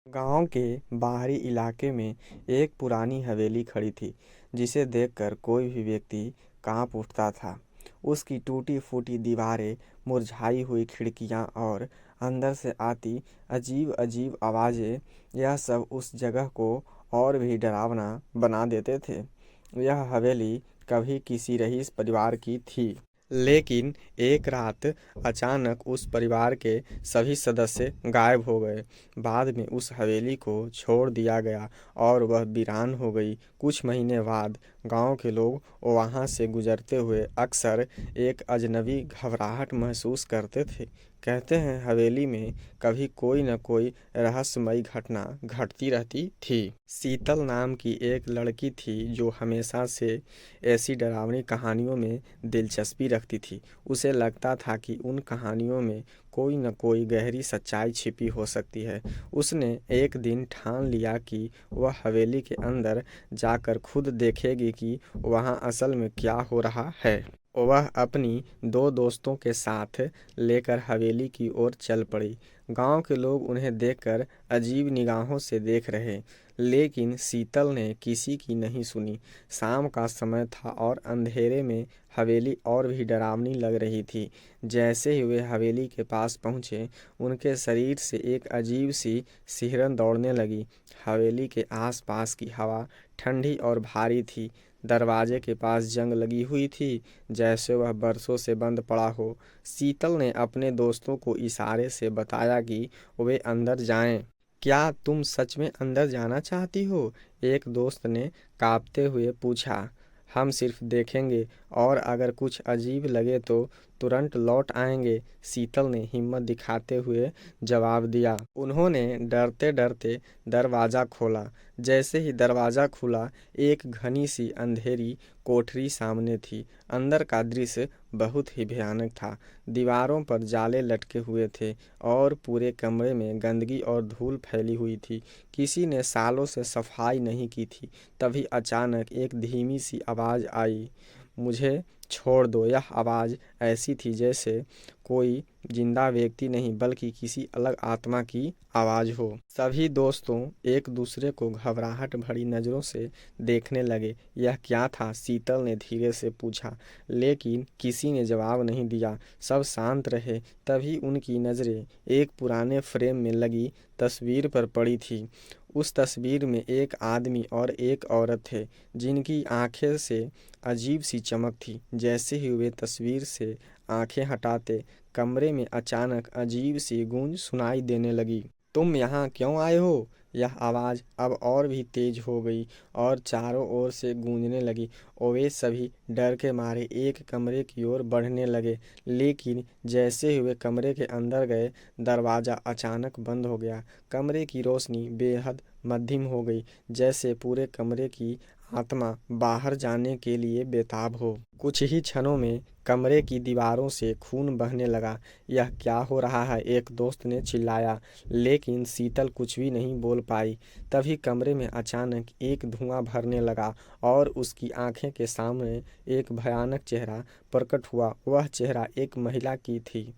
गांव के बाहरी इलाके में एक पुरानी हवेली खड़ी थी, जिसे देखकर कोई भी व्यक्ति कांप उठता था। उसकी टूटी-फूटी दीवारें, मुरझाई हुई खिड़कियां और अंदर से आती अजीब-अजीब आवाजें, यह सब उस जगह को और भी डरावना बना देते थे। यह हवेली कभी किसी रईस परिवार की थी, लेकिन एक रात अचानक उस परिवार के सभी सदस्य गायब हो गए। बाद में उस हवेली को छोड़ दिया गया और वह वीरान हो गई। कुछ महीने बाद गांव के लोग वहां से गुजरते हुए अक्सर एक अजनबी घबराहट महसूस करते थे। कहते हैं हवेली में कभी कोई न कोई रहस्यमयी घटना घटती रहती थी। शीतल नाम की एक लड़की थी जो हमेशा से ऐसी डरावनी कहानियों में दिलचस्पी रखती थी। उसे लगता था कि उन कहानियों में कोई न कोई गहरी सच्चाई छिपी हो सकती है। उसने एक दिन ठान लिया कि वह हवेली के अंदर जाकर खुद देखेगी कि वहाँ असल में क्या हो रहा है। वह अपनी दो दोस्तों के साथ लेकर हवेली की ओर चल पड़ी। गांव के लोग उन्हें देखकर अजीब निगाहों से देख रहे, लेकिन शीतल ने किसी की नहीं सुनी। शाम का समय था और अंधेरे में हवेली और भी डरावनी लग रही थी। जैसे ही वे हवेली के पास पहुंचे, उनके शरीर से एक अजीब सी सिहरन दौड़ने लगी। हवेली के आसपास की हवा ठंडी और भारी थी। दरवाजे के पास जंग लगी हुई थी, जैसे वह बरसों से बंद पड़ा हो। शीतल ने अपने दोस्तों को इशारे से बताया कि वे अंदर जाएं। क्या तुम सच में अंदर जाना चाहती हो? एक दोस्त ने कांपते हुए पूछा। हम सिर्फ देखेंगे और अगर कुछ अजीब लगे तो तुरंत लौट आएंगे, शीतल ने हिम्मत दिखाते हुए जवाब दिया। उन्होंने डरते डरते दरवाज़ा खोला। जैसे ही दरवाज़ा खुला, एक घनी सी अंधेरी कोठरी सामने थी। अंदर का दृश्य बहुत ही भयानक था। दीवारों पर जाले लटके हुए थे और पूरे कमरे में गंदगी और धूल फैली हुई थी। किसी ने सालों से सफाई नहीं की थी। तभी अचानक एक धीमी सी आवाज़ आई, मुझे छोड़ दो। यह आवाज़ ऐसी थी जैसे कोई जिंदा व्यक्ति नहीं बल्कि किसी अलग आत्मा की आवाज़ हो। सभी दोस्तों एक दूसरे को घबराहट भरी नज़रों से देखने लगे। यह क्या था? शीतल ने धीरे से पूछा, लेकिन किसी ने जवाब नहीं दिया। सब शांत रहे। तभी उनकी नज़रें एक पुराने फ्रेम में लगी तस्वीर पर पड़ी थी। उस तस्वीर में एक आदमी और एक औरत थे, जिनकी आंखें से अजीब सी चमक थी। जैसे ही वे तस्वीर से आंखें हटाते, कमरे में अचानक अजीब सी गूंज सुनाई देने लगी। तुम यहाँ क्यों आए हो? यह आवाज़ अब और भी तेज हो गई और चारों ओर से गूंजने लगी। और वे सभी डर के मारे एक कमरे की ओर बढ़ने लगे, लेकिन जैसे ही वे कमरे के अंदर गए, दरवाज़ा अचानक बंद हो गया। कमरे की रोशनी बेहद मध्यम हो गई, जैसे पूरे कमरे की आत्मा बाहर जाने के लिए बेताब हो। कुछ ही क्षणों में कमरे की दीवारों से खून बहने लगा। यह क्या हो रहा है? एक दोस्त ने चिल्लाया, लेकिन शीतल कुछ भी नहीं बोल पाई। तभी कमरे में अचानक एक धुआं भरने लगा और उसकी आंखें के सामने एक भयानक चेहरा प्रकट हुआ। वह चेहरा एक महिला की थी,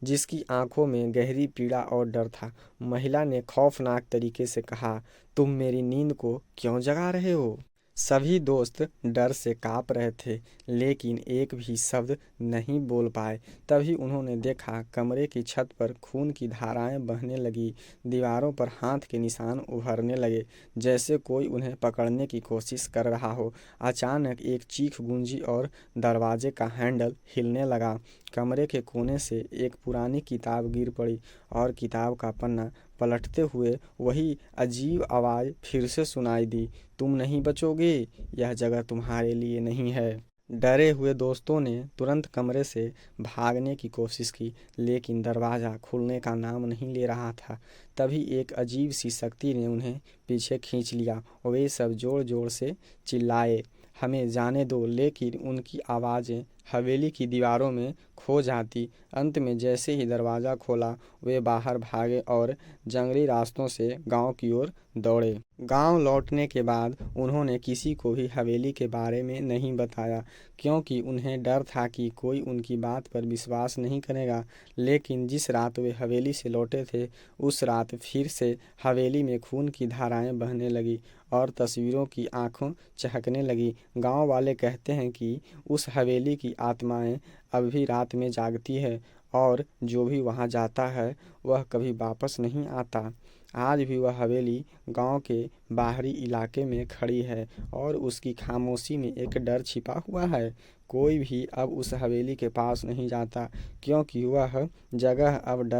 जिसकी आंखों में गहरी पीड़ा और डर था। महिला ने खौफनाक तरीके से कहा, तुम मेरी नींद को क्यों जगा रहे हो? सभी दोस्त डर से कांप रहे थे, लेकिन एक भी शब्द नहीं बोल पाए। तभी उन्होंने देखा कमरे की छत पर खून की धाराएं बहने लगी। दीवारों पर हाथ के निशान उभरने लगे, जैसे कोई उन्हें पकड़ने की कोशिश कर रहा हो। अचानक एक चीख गूंजी और दरवाजे का हैंडल हिलने लगा। कमरे के कोने से एक पुरानी किताब गिर पड़ी और किताब का पन्ना पलटते हुए वही अजीब आवाज़ फिर से सुनाई दी, तुम नहीं बचोगे, यह जगह तुम्हारे लिए नहीं है। डरे हुए दोस्तों ने तुरंत कमरे से भागने की कोशिश की, लेकिन दरवाज़ा खुलने का नाम नहीं ले रहा था। तभी एक अजीब सी शक्ति ने उन्हें पीछे खींच लिया और वे सब जोर जोर से चिल्लाए, हमें जाने दो, लेकिन उनकी आवाज़ें हवेली की दीवारों में खो जाती। अंत में जैसे ही दरवाज़ा खोला वे बाहर भागे और जंगली रास्तों से गांव की ओर दौड़े। गांव लौटने के बाद उन्होंने किसी को भी हवेली के बारे में नहीं बताया, क्योंकि उन्हें डर था कि कोई उनकी बात पर विश्वास नहीं करेगा। लेकिन जिस रात वे हवेली से लौटे थे, उस रात फिर से हवेली में खून की धाराएं बहने लगी और तस्वीरों की आंखों चहकने लगी। गांव वाले कहते हैं कि उस हवेली की आत्माएं अब भी रात में जागती है और जो भी वहां जाता है वह कभी वापस नहीं आता। आज भी वह हवेली गांव के बाहरी इलाके में खड़ी है और उसकी खामोशी में एक डर छिपा हुआ है। कोई भी अब उस हवेली के पास नहीं जाता, क्योंकि वह जगह अब डर